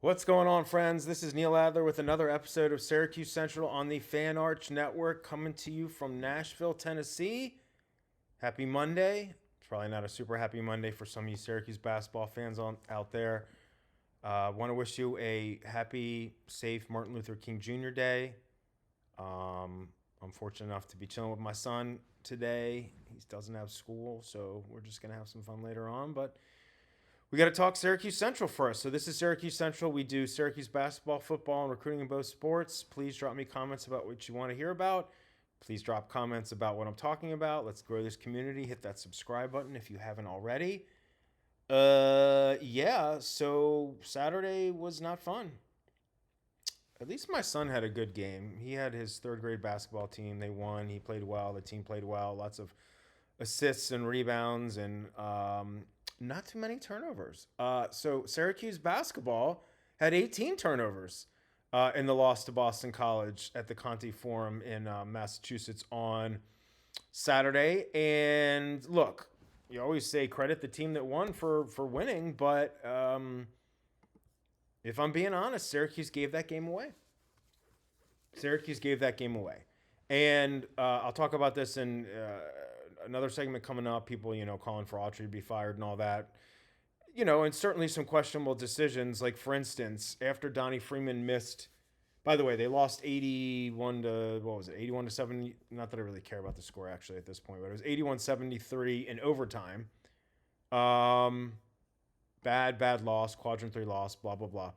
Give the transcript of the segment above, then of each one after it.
What's going on, friends? This is Neil Adler with another episode of Syracuse Central on the Fan Arch Network, coming to you from Nashville, Tennessee. Happy Monday. It's probably not a super happy Monday for some of you Syracuse basketball fans out there. Want to wish you a happy, safe Martin Luther King Jr. Day. I'm fortunate enough to be chilling with my son today. He doesn't have school, so we're just going to have some fun later on. But we got to talk Syracuse Central first. So this is Syracuse Central. We do Syracuse basketball, football, and recruiting in both sports. Please drop me comments about what you want to hear about. Please drop comments about what I'm talking about. Let's grow this community. Hit that subscribe button if you haven't already. Yeah. So Saturday was not fun. At least my son had a good game. He had his third grade basketball team. They won. He played well. The team played well. Lots of assists and rebounds and not too many turnovers. So Syracuse basketball had 18 turnovers in the loss to Boston College at the Conti Forum in Massachusetts on Saturday. And look, you always say credit the team that won for winning, but if I'm being honest, Syracuse gave that game away. Syracuse gave that game away. And I'll talk about this in another segment coming up. People, calling for Autry to be fired and all that. And certainly some questionable decisions. Like, for instance, after Donnie Freeman missed, by the way, they lost 81 to, what was it, 81 to 70? Not that I really care about the score, actually, at this point, but it was 81-73 in overtime. Bad loss, quadrant 3 loss, blah, blah, blah.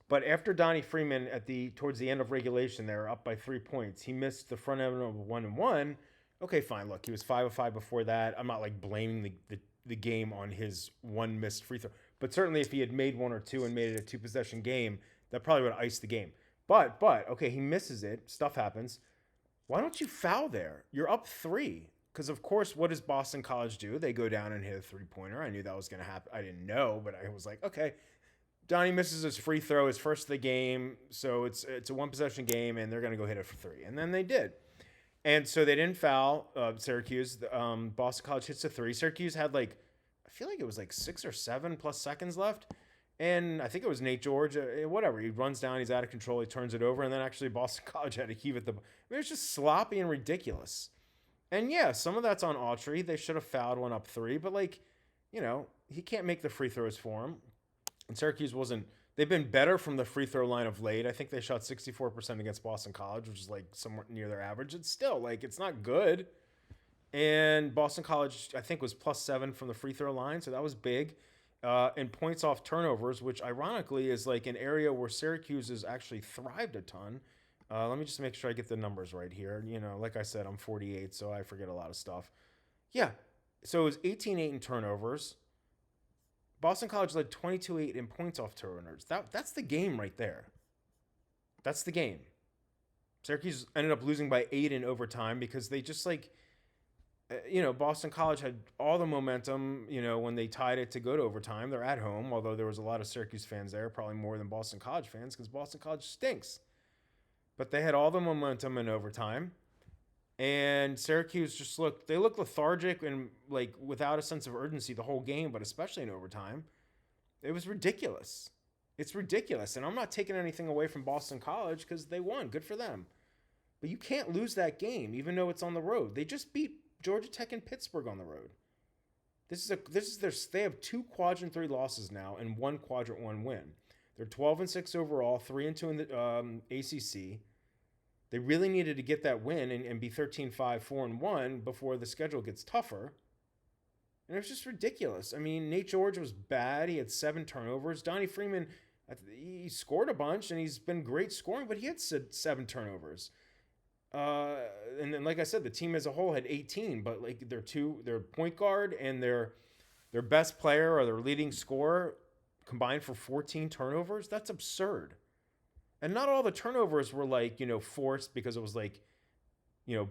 But after Donnie Freeman towards the end of regulation, they were up by 3 points. He missed the front end of 1-1. Okay, fine. Look, he was 5 of 5 before that. I'm not like blaming the game on his one missed free throw. But certainly if he had made one or two and made it a 2-possession game, that probably would have iced the game. But okay, he misses it. Stuff happens. Why don't you foul there? You're up 3. Because, of course, what does Boston College do? They go down and hit a three-pointer. I knew that was going to happen. I didn't know, but I was like, okay. Donnie misses his free throw, his first of the game, so it's a one-possession game, and they're going to go hit it for 3. And then they did. And so they didn't foul Syracuse. Boston College hits a 3. Syracuse had I feel like it was 6 or 7 plus seconds left. And I think it was Nate George, whatever. He runs down, he's out of control, he turns it over, and then actually Boston College had to heave at the. It was just sloppy and ridiculous. And yeah, some of that's on Autry. They should have fouled one up 3, but he can't make the free throws for him. And Syracuse wasn't. They've been better from the free throw line of late. I think they shot 64% against Boston College, which is somewhat near their average. It's still it's not good. And Boston College, I think, was +7 from the free throw line, so that was big. And points off turnovers, which ironically is an area where Syracuse has actually thrived a ton. Let me just make sure I get the numbers right here. Like I said, I'm 48, so I forget a lot of stuff. Yeah, so it was 18-8 in turnovers. Boston College led 22-8 in points off turnovers. That's the game right there. That's the game. Syracuse ended up losing by 8 in overtime because they just Boston College had all the momentum, when they tied it to go to overtime. They're at home, although there was a lot of Syracuse fans there, probably more than Boston College fans because Boston College stinks. But they had all the momentum in overtime. And Syracuse they looked lethargic and without a sense of urgency the whole game, but especially in overtime. It was ridiculous. It's ridiculous. And I'm not taking anything away from Boston College because they won. Good for them. But you can't lose that game, even though it's on the road. They just beat Georgia Tech and Pittsburgh on the road. They have 2 quadrant 3 losses now and 1 quadrant 1 win. They're 12-6 overall, 3-2 in the ACC. They really needed to get that win and be 13-5, 4-1 before the schedule gets tougher. And it was just ridiculous. I mean, Nate George was bad. He had 7 turnovers. Donnie Freeman, he scored a bunch, and he's been great scoring, but he had 7 turnovers. And then, like I said, the team as a whole had 18, but their point guard and their best player or their leading scorer combined for 14 turnovers. That's absurd. And not all the turnovers were forced because it was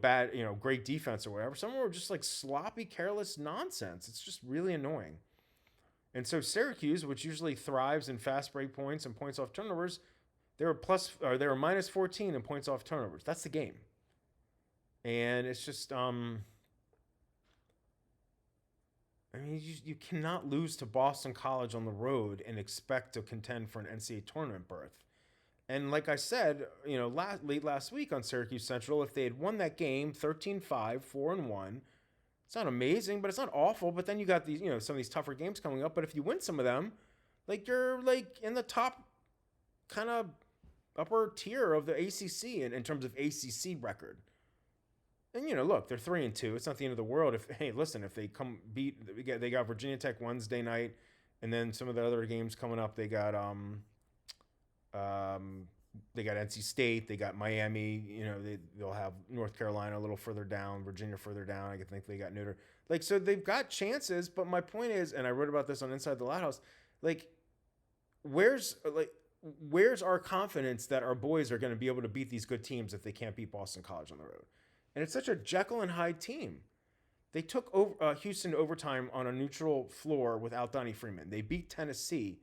bad, great defense or whatever. Some were just sloppy, careless nonsense. It's just really annoying. And so Syracuse, which usually thrives in fast break points and points off turnovers, they were -14 in points off turnovers. That's the game. And it's just I mean, you cannot lose to Boston College on the road and expect to contend for an NCAA tournament berth. And like I said, late last week on Syracuse Central, if they had won that game 13-5, 4-1, it's not amazing, but it's not awful. But then you got these, some of these tougher games coming up. But if you win some of them, like you're like in the top kind of upper tier of the ACC in terms of ACC record. And look, they're 3-2. It's not the end of the world. If they come they got Virginia Tech Wednesday night, and then some of the other games coming up. They got NC State, they got Miami. They'll have North Carolina a little further down, Virginia further down. I think they got Notre. So they've got chances. But my point is, and I wrote about this on Inside the Loud House, where's our confidence that our boys are going to be able to beat these good teams if they can't beat Boston College on the road? And it's such a Jekyll and Hyde team. They took Houston to overtime on a neutral floor without Donnie Freeman. They beat Tennessee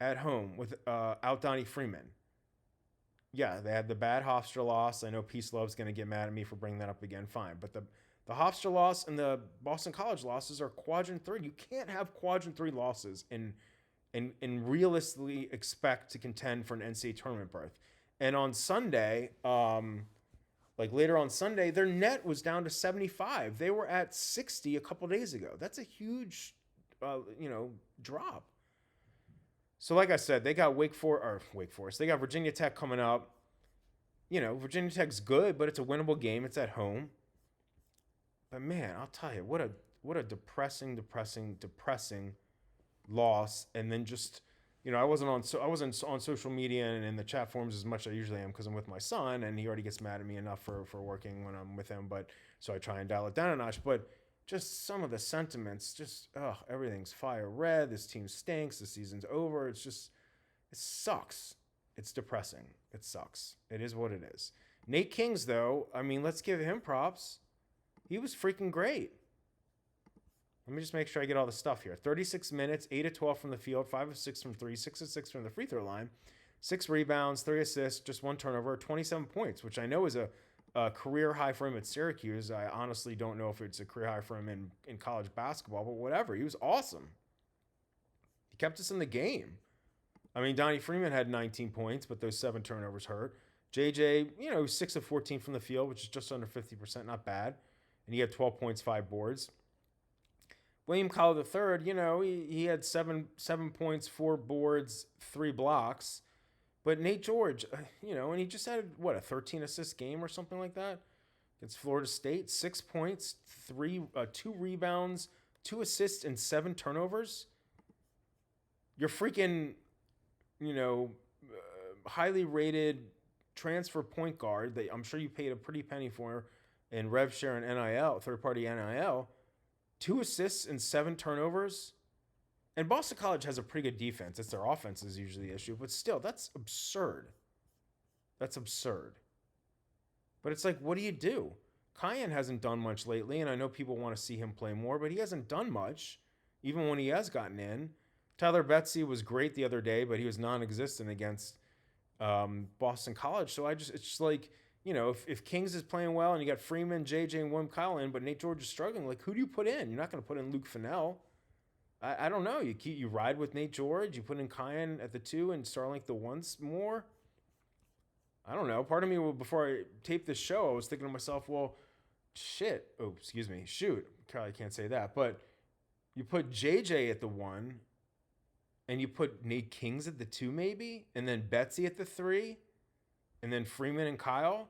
at home without Donnie Freeman. Yeah, they had the bad Hofstra loss. I know Peace Love's going to get mad at me for bringing that up again. Fine. But the Hofstra loss and the Boston College losses are quadrant 3. You can't have quadrant 3 losses and realistically expect to contend for an NCAA tournament berth. And on Sunday, later on Sunday, their net was down to 75. They were at 60 a couple days ago. That's a huge, drop. So like I said, they got Wake Forest. They got Virginia Tech coming up. Virginia Tech's good, but it's a winnable game. It's at home. But man, I'll tell you, what a depressing loss. And then just, I wasn't on social media and in the chat forums as much as I usually am because I'm with my son and he already gets mad at me enough for working when I'm with him. But so I try and dial it down a notch. But just some of the sentiments, everything's fire red. This team stinks. The season's over. It sucks. It's depressing. It sucks. It is what it is. Nate Kings, though, let's give him props. He was freaking great. Let me just make sure I get all the stuff here. 36 minutes, 8 of 12 from the field, 5 of 6 from 3, 6 of 6 from the free throw line, 6 rebounds, 3 assists, just 1 turnover, 27 points, which I know is a career high for him at Syracuse. I honestly don't know if it's a career high for him in college basketball, but whatever. He was awesome. He kept us in the game. Donnie Freeman had 19 points, but those 7 turnovers hurt. JJ, 6 of 14 from the field, which is just under 50%, not bad. And he had 12 points, 5 boards. William Kyle III, he had 7 points, 4 boards, 3 blocks. But Nate George, and he just had, a 13 assist game or something like that against Florida State. 6 points, 2 rebounds, 2 assists, and 7 turnovers. You're freaking, highly rated transfer point guard that I'm sure you paid a pretty penny for in rev share and NIL, third-party NIL. 2 assists and 7 turnovers. And Boston College has a pretty good defense. It's their offense is usually the issue. But still, that's absurd. That's absurd. But it's like, what do you do? Cayenne hasn't done much lately, and I know people want to see him play more, but he hasn't done much, even when he has gotten in. Tyler Betsy was great the other day, but he was non-existent against Boston College. So it's just like, if Kings is playing well and you got Freeman, JJ, and William Kyle in, but Nate George is struggling, like, who do you put in? You're not going to put in Luke Fennell. I don't know. You ride with Nate George. You put in Cayenne at the 2 and Starlink the 1 more. I don't know. Part of me, before I taped this show, I was thinking to myself, well, shit. Oh, excuse me. Shoot. Probably can't say that. But you put JJ at the 1 and you put Nate Kings at the 2 maybe, and then Betsy at the 3, and then Freeman and Kyle.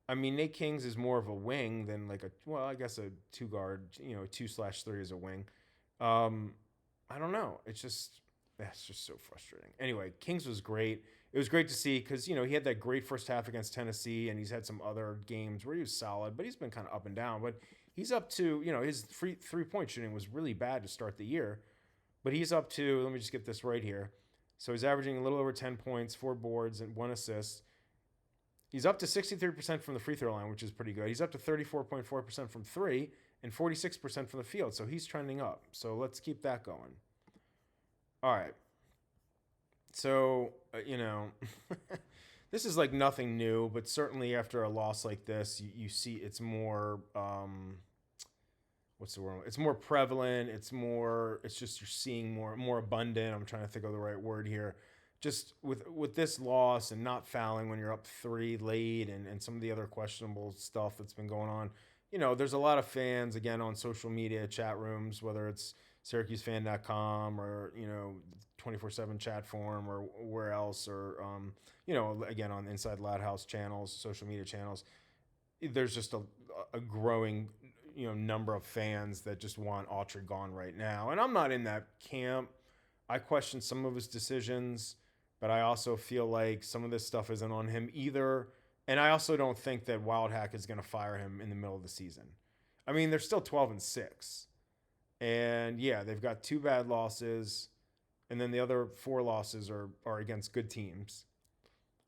Nate Kings is more of a wing than I guess a 2 guard, 2/3 is a wing. I don't know. It's just so frustrating. Anyway, Kings was great. It was great to see because, he had that great first half against Tennessee, and he's had some other games where he was solid, but he's been kind of up and down. But he's up to, his three-point shooting was really bad to start the year. But he's up to, let me just get this right here. So he's averaging a little over 10 points, 4 boards, and 1 assist. He's up to 63% from the free throw line, which is pretty good. He's up to 34.4% from 3 and 46% from the field. So he's trending up. So let's keep that going. All right. So, this is like nothing new, but certainly after a loss like this, you see it's more, what's the word? It's more prevalent. It's just you're seeing more abundant. I'm trying to think of the right word here. Just with this loss and not fouling when you're up 3 late and some of the other questionable stuff that's been going on. There's a lot of fans again on social media, chat rooms, whether it's SyracuseFan.com or 24/7 chat forum or where else, or again on Inside Loud House channels, social media channels. There's just a growing number of fans that just want Autry gone right now, and I'm not in that camp. I question some of his decisions, but I also feel like some of this stuff isn't on him either. And I also don't think that Wildhack is going to fire him in the middle of the season. I mean, they're still 12-6. And yeah, they've got 2 bad losses. And then the other 4 losses are against good teams.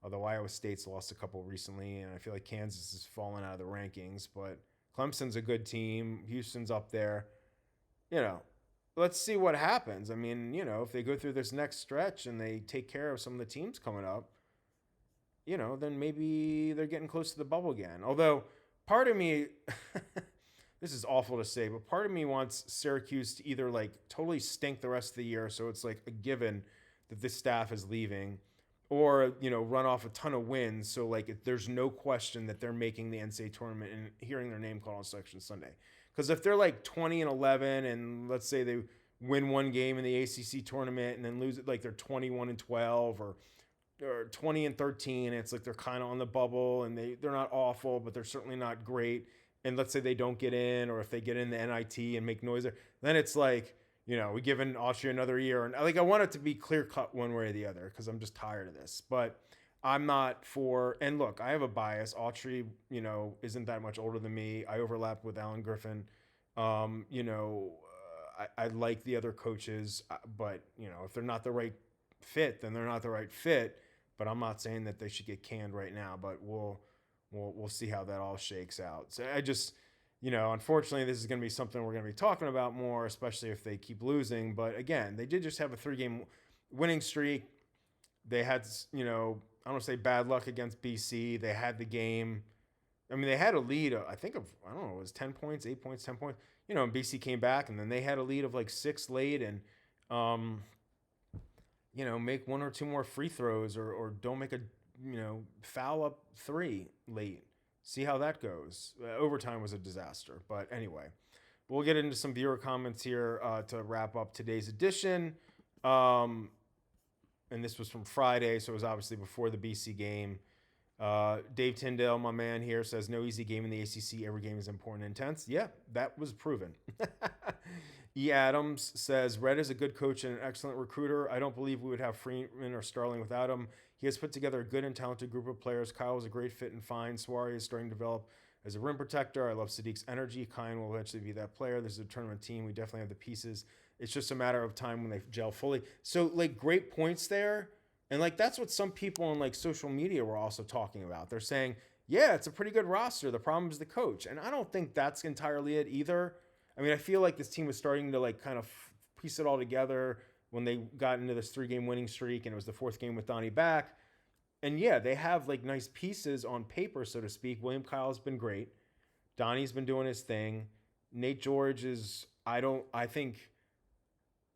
Although Iowa State's lost a couple recently, and I feel like Kansas has fallen out of the rankings. But Clemson's a good team. Houston's up there. Let's see what happens. I mean, if they go through this next stretch and they take care of some of the teams coming up, then maybe they're getting close to the bubble again. Although part of me, this is awful to say, but part of me wants Syracuse to either like totally stink the rest of the year, so it's like a given that this staff is leaving, or run off a ton of wins, so like there's no question that they're making the NCAA tournament and hearing their name called on Selection Sunday. Because if they're like 20-11 and let's say they win one game in the ACC tournament and then lose it, like they're 21-12 or 20-13, it's like they're kind of on the bubble and they're not awful, but they're certainly not great. And let's say they don't get in, or if they get in the NIT and make noise there, then it's like, we give in Austria another year. And like, I want it to be clear cut one way or the other because I'm just tired of this. But I'm not for, and look, I have a bias. Autry, isn't that much older than me. I overlap with Alan Griffin. I like the other coaches, but if they're not the right fit, then they're not the right fit. But I'm not saying that they should get canned right now, but we'll see how that all shakes out. So I just, unfortunately, this is going to be something we're going to be talking about more, especially if they keep losing. But again, they did just have a 3-game winning streak. They had, I don't want to say bad luck against BC. They had the game. I mean, they had a lead, I think of, I don't know, it was 10 points, 8 points, 10 points. And BC came back, and then they had a lead of like 6 late, and, make 1 or 2 more free throws or don't make a, foul up 3 late. See how that goes. Overtime was a disaster. But anyway, we'll get into some viewer comments here to wrap up today's edition. And this was from Friday, so it was obviously before the BC game. Dave Tyndale, my man here, says, no easy game in the ACC. Every game is important and intense. Yeah, that was proven. E. Adams says, Red is a good coach and an excellent recruiter. I don't believe we would have Freeman or Starling without him. He has put together a good and talented group of players. Kyle was a great fit and fine. Suarez is starting to develop as a rim protector. I love Sadiq's energy. Kine will eventually be that player. This is a tournament team. We definitely have the pieces. It's just a matter of time when they gel fully. So, like, great points there. And, like, that's what some people on, like, social media were also talking about. They're saying, yeah, it's a pretty good roster. The problem is the coach. And I don't think that's entirely it either. I mean, I feel like this team was starting to, like, kind of piece it all together when they got into this 3-game winning streak, and it was the 4th game with Donnie back. And, yeah, they have, like, nice pieces on paper, so to speak. William Kyle's been great. Donnie's been doing his thing. Nate George is, I think,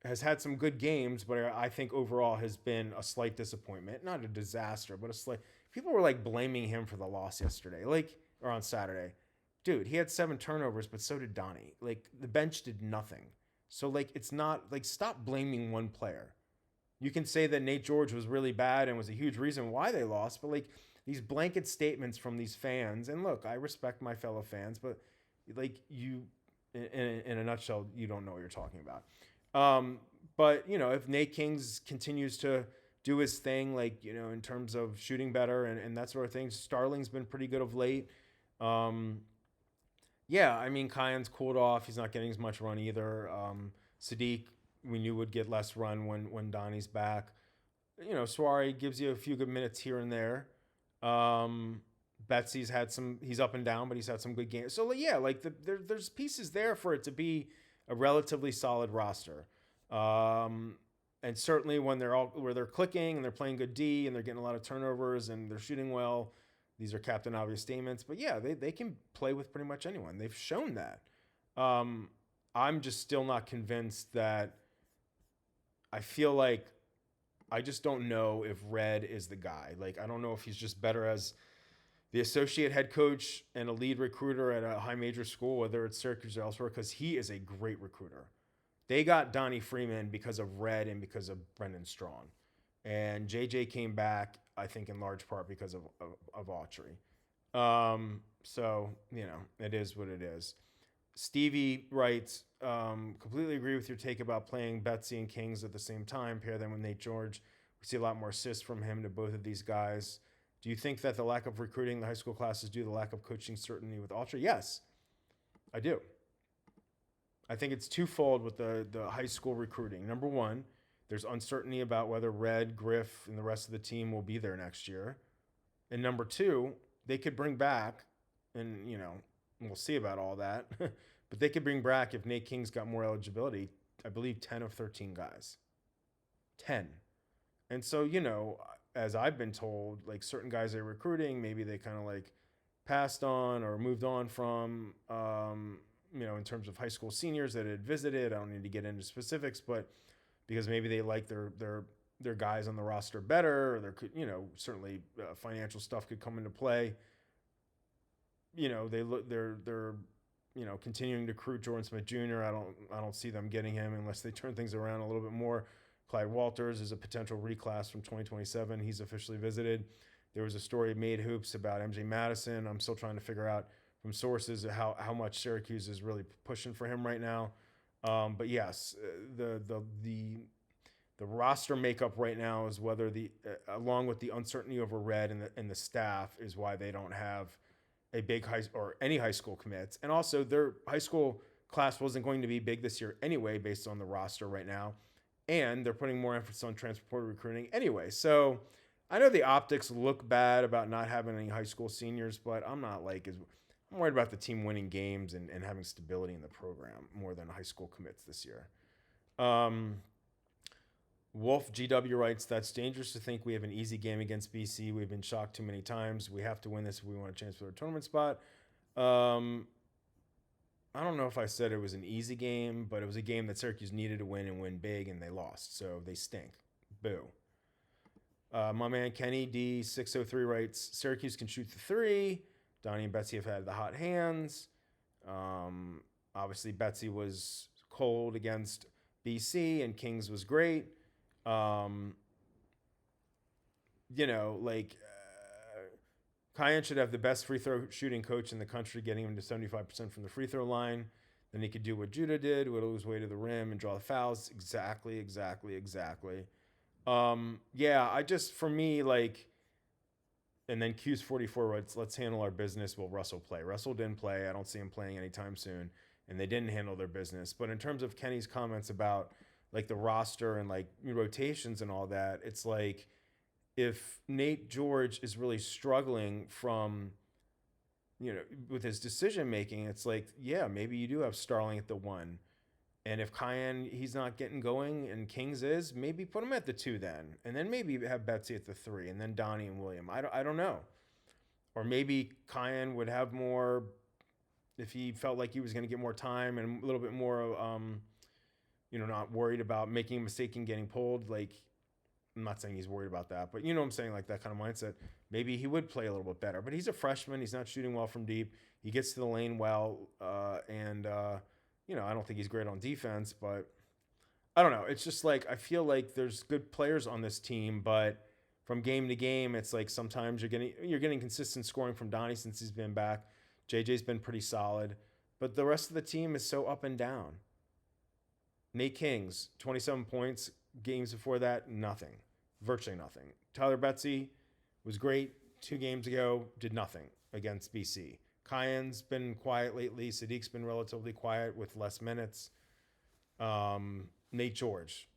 has had some good games, but I think overall has been a slight disappointment. Not a disaster, but a slight. People were, like, blaming him for the loss yesterday, or on Saturday. Dude, he had 7 turnovers, but so did Donnie. Like, the bench did nothing. So, like, it's not, like, stop blaming one player. You can say that Nate George was really bad and was a huge reason why they lost, but, like, these blanket statements from these fans, and look, I respect my fellow fans, but, like, you, in a nutshell, you don't know what you're talking about. But, if Nate Kings continues to do his thing, like, in terms of shooting better and that sort of thing, Starling's been pretty good of late. Yeah, I mean, Kine's cooled off. He's not getting as much run either. Sadiq, we knew would get less run when Donnie's back. Suarez gives you a few good minutes here and there. Betsy's had some, he's up and down, but he's had some good games. So, yeah, like, there's pieces there for it to be a relatively solid roster. And certainly when they're clicking and they're playing good D and they're getting a lot of turnovers and they're shooting well, these are Captain Obvious statements. But, yeah, they can play with pretty much anyone. They've shown that. I'm just still not convinced that. I feel like I just don't know if Red is the guy. Like, I don't know if he's just better as the associate head coach and a lead recruiter at a high major school, whether it's Syracuse or elsewhere, because he is a great recruiter. They got Donnie Freeman because of Red and because of Brendan Strawn. And JJ came back, I think, in large part because of Autry. So, it is what it is. Stevie writes, completely agree with your take about playing Betsy and Kings at the same time. Pair them with Nate George. We see a lot more assists from him to both of these guys. Do you think that the lack of recruiting in the high school class is due to the lack of coaching certainty with Autry? Yes, I do. I think it's twofold with the high school recruiting. Number one, there's uncertainty about whether Red, Griff, and the rest of the team will be there next year. And number two, they could bring back, and, we'll see about all that, but they could bring back, if Nate King's got more eligibility, I believe 10 of 13 guys. 10. And so, as I've been told, like certain guys they're recruiting, maybe they kind of like passed on or moved on from, in terms of high school seniors that had visited. I don't need to get into specifics, but because maybe they like their guys on the roster better, or there could, certainly financial stuff could come into play. They're continuing to recruit Jordan Smith Jr. I don't see them getting him unless they turn things around a little bit more. Clyde Walters is a potential reclass from 2027. He's officially visited. There was a story made hoops about MJ Madison. I'm still trying to figure out from sources how much Syracuse is really pushing for him right now. But yes, the roster makeup right now is whether along with the uncertainty over Red and the staff is why they don't have a big any high school commits. And also their high school class wasn't going to be big this year anyway, based on the roster right now. And they're putting more emphasis on transfer recruiting anyway. So I know the optics look bad about not having any high school seniors, but I'm not I'm worried about the team winning games and having stability in the program more than high school commits this year. Wolf GW writes, that's dangerous to think we have an easy game against BC. We've been shocked too many times. We have to win this if we want a chance for a tournament spot. I don't know if I said it was an easy game, but it was a game that Syracuse needed to win and win big, and they lost. So they stink. Boo. My man Kenny D603 writes, Syracuse can shoot the three. Donnie and Betsy have had the hot hands. Obviously, Betsy was cold against BC, and Kings was great. Cayenne should have the best free throw shooting coach in the country, getting him to 75% from the free throw line. Then he could do what Judah did, whittle his way to the rim and draw the fouls. Exactly. For me, and then Cuse 44 writes, let's handle our business. Will Russell play? Russell didn't play. I don't see him playing anytime soon. And they didn't handle their business. But in terms of Kenny's comments about the roster and rotations and all that, it's like, if Nate George is really struggling from, with his decision making, it's like, yeah, maybe you do have Starling at the 1. And if Cayenne, he's not getting going and Kings is, maybe put him at the 2 then. And then maybe have Betsy at the 3 and then Donnie and William. I don't know. Or maybe Cayenne would have more, if he felt like he was going to get more time and a little bit more, not worried about making a mistake and getting pulled. I'm not saying he's worried about that, but you know what I'm saying, that kind of mindset. Maybe he would play a little bit better. But he's a freshman. He's not shooting well from deep. He gets to the lane well, and I don't think he's great on defense, but I don't know. It's just I feel like there's good players on this team, but from game to game, it's sometimes you're getting consistent scoring from Donnie since he's been back. JJ's been pretty solid, but the rest of the team is so up and down. Nate Kings, 27 points. Games before that, nothing. Virtually nothing. Tyler Betsy was great 2 games ago, did nothing against BC. Cayenne's been quiet lately. Sadiq's been relatively quiet with less minutes. Nate George,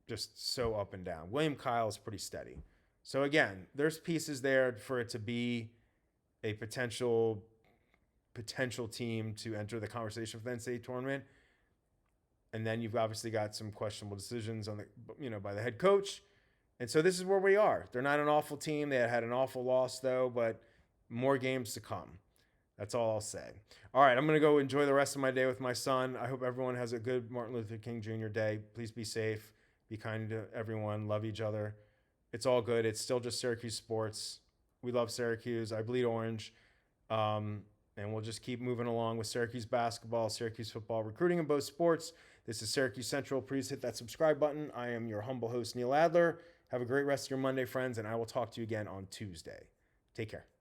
just so up and down. William Kyle is pretty steady. So again, there's pieces there for it to be a potential team to enter the conversation for the NCAA tournament. And then you've obviously got some questionable decisions on by the head coach. And so this is where we are. They're not an awful team. They had an awful loss though, but more games to come. That's all I'll say. All right, I'm going to go enjoy the rest of my day with my son. I hope everyone has a good Martin Luther King Jr. Day. Please be safe. Be kind to everyone. Love each other. It's all good. It's still just Syracuse sports. We love Syracuse. I bleed orange. And we'll just keep moving along with Syracuse basketball, Syracuse football, recruiting in both sports. This is Syracuse Central. Please hit that subscribe button. I am your humble host, Neil Adler. Have a great rest of your Monday, friends, and I will talk to you again on Tuesday. Take care.